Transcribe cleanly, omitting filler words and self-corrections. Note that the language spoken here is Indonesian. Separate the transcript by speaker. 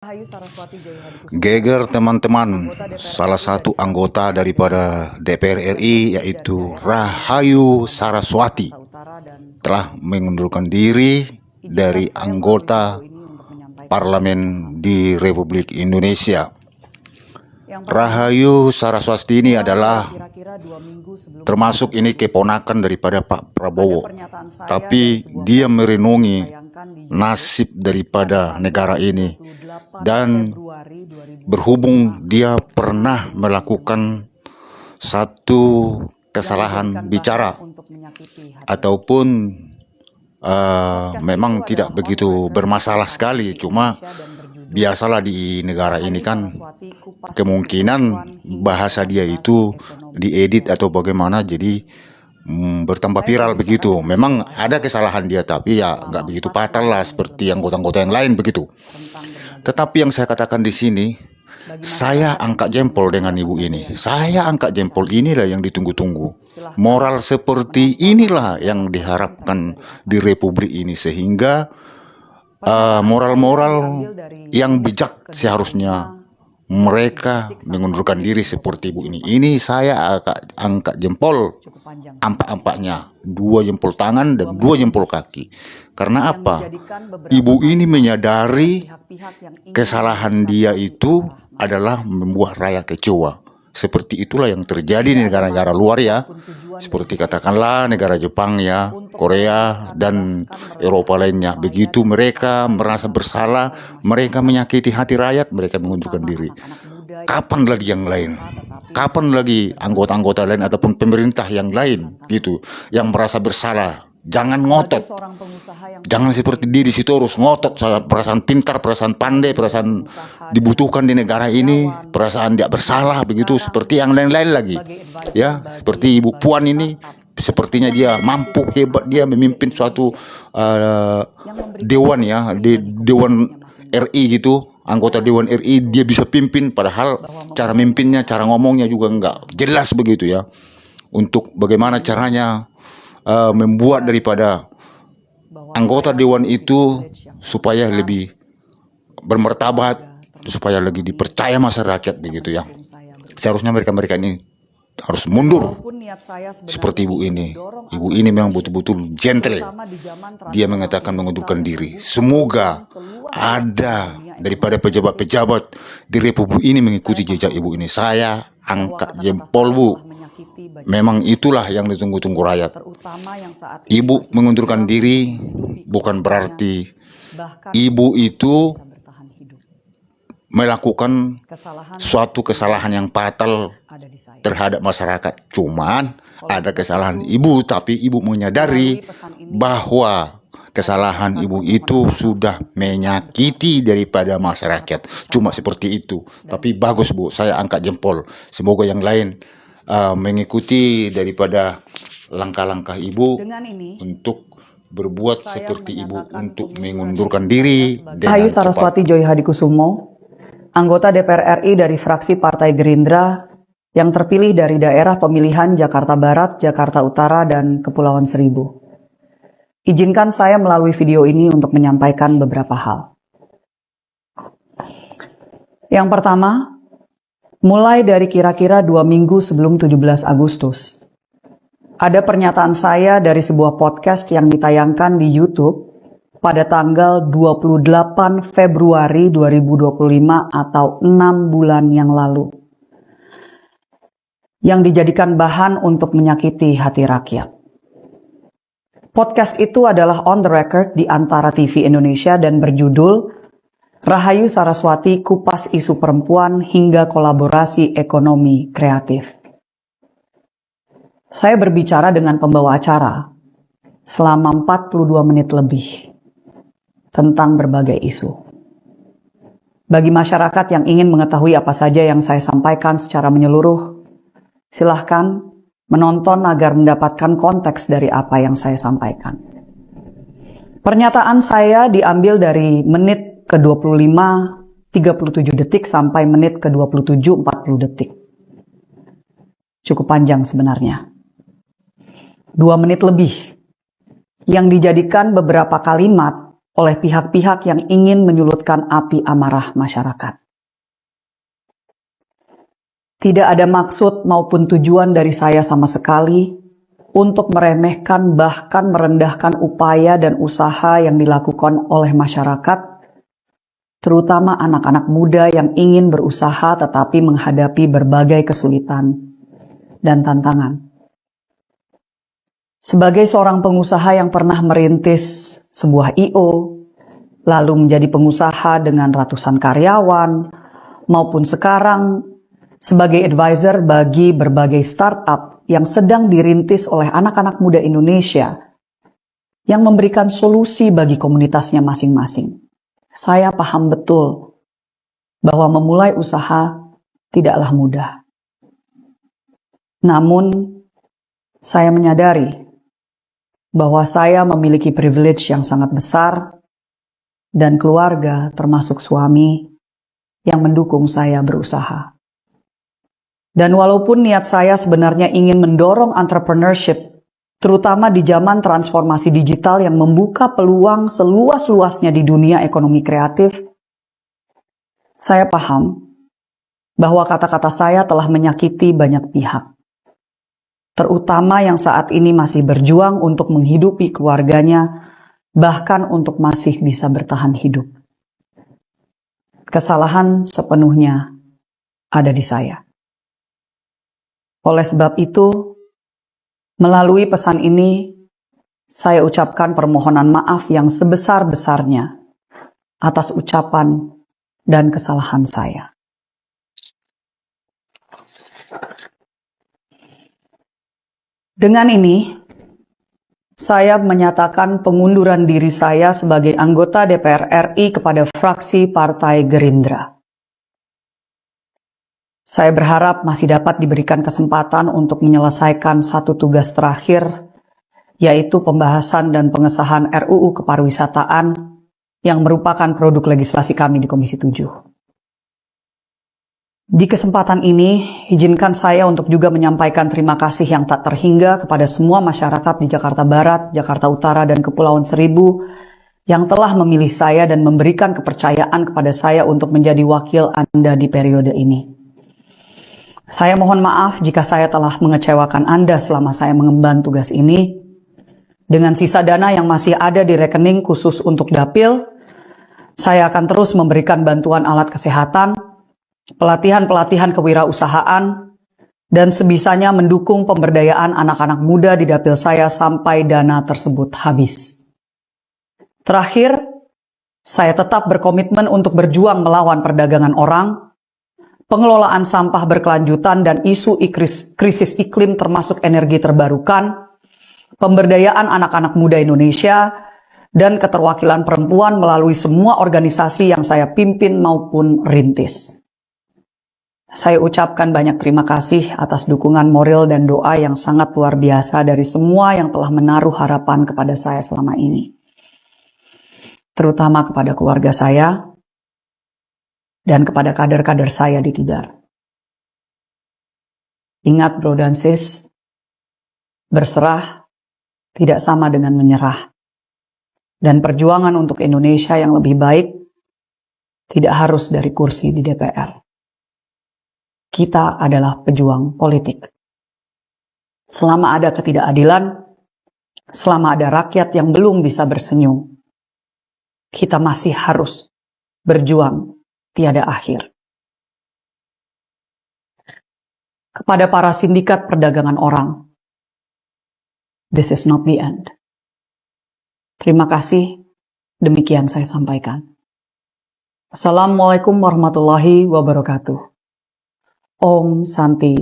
Speaker 1: Rahayu Saraswati Joy Hadikusuma.
Speaker 2: Geger teman-teman, salah satu anggota daripada DPR RI yaitu Rahayu Saraswati telah mengundurkan diri dari anggota parlemen di Republik Indonesia. Rahayu Saraswati ini adalah termasuk ini keponakan daripada Pak Prabowo, tapi dia merenungi nasib daripada negara ini, dan berhubung dia pernah melakukan satu kesalahan bicara ataupun memang tidak begitu bermasalah sekali, cuma biasalah di negara ini kan kemungkinan bahasa dia itu diedit atau bagaimana, jadi bertambah viral begitu. Memang ada kesalahan dia, tapi ya nggak begitu fatal lah seperti anggota-anggota yang lain begitu. Tetapi yang saya katakan di sini, saya angkat jempol dengan ibu ini. Saya angkat jempol, inilah yang ditunggu-tunggu. Moral seperti inilah yang diharapkan di Republik ini, sehingga moral-moral yang bijak seharusnya mereka mengundurkan diri seperti ibu ini. Ini saya angkat jempol, ampak-ampaknya, 2 jempol tangan dan 2 jempol kaki. Karena apa? Ibu ini menyadari kesalahan dia itu adalah membuat rakyat kecewa. Seperti itulah yang terjadi di negara-negara luar ya, seperti katakanlah negara Jepang ya, Korea dan Eropa lainnya. Begitu mereka merasa bersalah, mereka menyakiti hati rakyat, mereka mengundurkan diri. Kapan lagi yang lain? Kapan lagi anggota-anggota lain ataupun pemerintah yang lain gitu yang merasa bersalah? Jangan ngotot, jangan seperti diri Sitorus ngotot, perasaan pintar, perasaan pandai, perasaan dibutuhkan di negara ini, perasaan tidak bersalah begitu seperti yang lain-lain lagi ya. Seperti Ibu Puan ini, sepertinya dia mampu, hebat, dia memimpin suatu dewan ya, di Dewan RI gitu, anggota Dewan RI dia bisa pimpin, padahal cara mimpinnya, cara ngomongnya juga nggak jelas begitu ya. Untuk bagaimana caranya membuat daripada anggota dewan itu supaya lebih bermartabat, supaya lagi dipercaya masyarakat begitu ya. Seharusnya mereka ini harus mundur seperti ibu ini. Ibu ini memang betul-betul gentle. Dia mengatakan mengundurkan diri. Semoga ada daripada pejabat-pejabat di Republik ini mengikuti jejak ibu ini. Saya angkat jempol, Bu. Memang itulah yang ditunggu-tunggu rakyat. Ibu mengundurkan diri bukan berarti ibu itu melakukan suatu kesalahan yang fatal terhadap masyarakat. Cuman ada kesalahan ibu, tapi ibu menyadari bahwa kesalahan ibu itu sudah menyakiti daripada masyarakat. Cuma seperti itu. Tapi bagus, Bu, saya angkat jempol. Semoga yang lain mengikuti daripada langkah-langkah ibu untuk berbuat seperti ibu, untuk mengundurkan diri dengan
Speaker 1: Rahayu Saraswati Joy Hadikusuma, anggota DPR RI dari fraksi Partai Gerindra yang terpilih dari daerah pemilihan Jakarta Barat, Jakarta Utara, dan Kepulauan Seribu. Izinkan saya melalui video ini untuk menyampaikan beberapa hal. Yang pertama, mulai dari kira-kira 2 minggu sebelum 17 Agustus, ada pernyataan saya dari sebuah podcast yang ditayangkan di YouTube pada tanggal 28 Februari 2025 atau 6 bulan yang lalu, yang dijadikan bahan untuk menyakiti hati rakyat. Podcast itu adalah on the record di Antara TV Indonesia dan berjudul Rahayu Saraswati Kupas Isu Perempuan hingga Kolaborasi Ekonomi Kreatif. Saya berbicara dengan pembawa acara selama 42 menit lebih tentang berbagai isu. Bagi masyarakat yang ingin mengetahui apa saja yang saya sampaikan secara menyeluruh, silahkan menonton agar mendapatkan konteks dari apa yang saya sampaikan. Pernyataan saya diambil dari menit ke-25, 37 detik sampai menit ke-27, 40 detik. Cukup panjang sebenarnya. 2 menit lebih. Yang dijadikan beberapa kalimat oleh pihak-pihak yang ingin menyulutkan api amarah masyarakat. Tidak ada maksud maupun tujuan dari saya sama sekali untuk meremehkan bahkan merendahkan upaya dan usaha yang dilakukan oleh masyarakat, terutama anak-anak muda yang ingin berusaha tetapi menghadapi berbagai kesulitan dan tantangan. Sebagai seorang pengusaha yang pernah merintis sebuah I.O., lalu menjadi pengusaha dengan ratusan karyawan, maupun sekarang sebagai advisor bagi berbagai startup yang sedang dirintis oleh anak-anak muda Indonesia yang memberikan solusi bagi komunitasnya masing-masing. Saya paham betul bahwa memulai usaha tidaklah mudah. Namun, saya menyadari bahwa saya memiliki privilege yang sangat besar dan keluarga termasuk suami yang mendukung saya berusaha. Dan walaupun niat saya sebenarnya ingin mendorong entrepreneurship, terutama di zaman transformasi digital yang membuka peluang seluas-luasnya di dunia ekonomi kreatif, saya paham bahwa kata-kata saya telah menyakiti banyak pihak, terutama yang saat ini masih berjuang untuk menghidupi keluarganya, bahkan untuk masih bisa bertahan hidup. Kesalahan sepenuhnya ada di saya. Oleh sebab itu, melalui pesan ini, saya ucapkan permohonan maaf yang sebesar-besarnya atas ucapan dan kesalahan saya. Dengan ini, saya menyatakan pengunduran diri saya sebagai anggota DPR RI kepada fraksi Partai Gerindra. Saya berharap masih dapat diberikan kesempatan untuk menyelesaikan satu tugas terakhir, yaitu pembahasan dan pengesahan RUU Kepariwisataan yang merupakan produk legislasi kami di Komisi 7. Di kesempatan ini, izinkan saya untuk juga menyampaikan terima kasih yang tak terhingga kepada semua masyarakat di Jakarta Barat, Jakarta Utara, dan Kepulauan Seribu yang telah memilih saya dan memberikan kepercayaan kepada saya untuk menjadi wakil Anda di periode ini. Saya mohon maaf jika saya telah mengecewakan Anda selama saya mengemban tugas ini. Dengan sisa dana yang masih ada di rekening khusus untuk dapil, saya akan terus memberikan bantuan alat kesehatan, pelatihan-pelatihan kewirausahaan, dan sebisanya mendukung pemberdayaan anak-anak muda di dapil saya sampai dana tersebut habis. Terakhir, saya tetap berkomitmen untuk berjuang melawan perdagangan orang, pengelolaan sampah berkelanjutan dan isu krisis iklim termasuk energi terbarukan, pemberdayaan anak-anak muda Indonesia, dan keterwakilan perempuan melalui semua organisasi yang saya pimpin maupun rintis. Saya ucapkan banyak terima kasih atas dukungan moral dan doa yang sangat luar biasa dari semua yang telah menaruh harapan kepada saya selama ini. Terutama kepada keluarga saya, dan kepada kader-kader saya di Tidar. Ingat bro dan sis, berserah tidak sama dengan menyerah. Dan perjuangan untuk Indonesia yang lebih baik tidak harus dari kursi di DPR. Kita adalah pejuang politik. Selama ada ketidakadilan, selama ada rakyat yang belum bisa bersenyum, kita masih harus berjuang tiada akhir. Kepada para sindikat perdagangan orang, this is not the end. Terima kasih, demikian saya sampaikan. Assalamualaikum warahmatullahi wabarakatuh. Om Santi